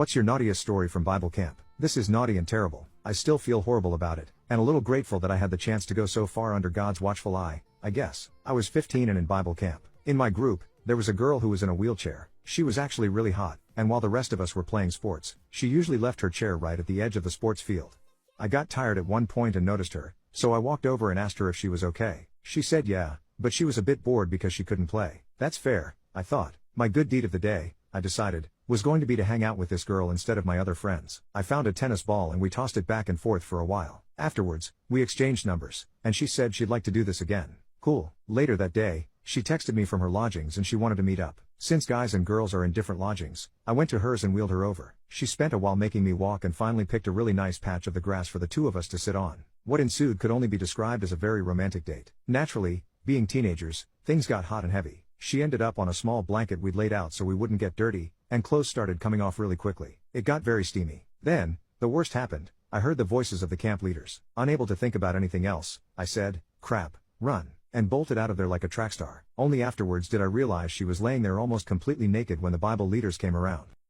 What's your naughtiest story from Bible camp? This is naughty and terrible. I still feel horrible about it, and a little grateful that I had the chance to go so far under God's watchful eye, I guess. I was 15 and in Bible camp. In my group, there was a girl who was in a wheelchair. She was actually really hot, and while the rest of us were playing sports, she usually left her chair right at the edge of the sports field. I got tired at one point and noticed her, so I walked over and asked her if she was okay. She said yeah, but she was a bit bored because she couldn't play. That's fair, I thought. My good deed of the day, I decided, was going to be to hang out with this girl instead of my other friends. I found a tennis ball and we tossed it back and forth for a while. Afterwards, we exchanged numbers, and she said she'd like to do this again. Cool. Later that day, she texted me from her lodgings and she wanted to meet up. Since guys and girls are in different lodgings, I went to hers and wheeled her over. She spent a while making me walk and finally picked a really nice patch of the grass for the two of us to sit on. What ensued could only be described as a very romantic date. Naturally, being teenagers, things got hot and heavy. She ended up on a small blanket we'd laid out so we wouldn't get dirty, and clothes started coming off really quickly. It got very steamy. Then, the worst happened. I heard the voices of the camp leaders. Unable to think about anything else, I said, "Crap, run," and bolted out of there like a track star. Only afterwards did I realize she was laying there almost completely naked when the Bible leaders came around.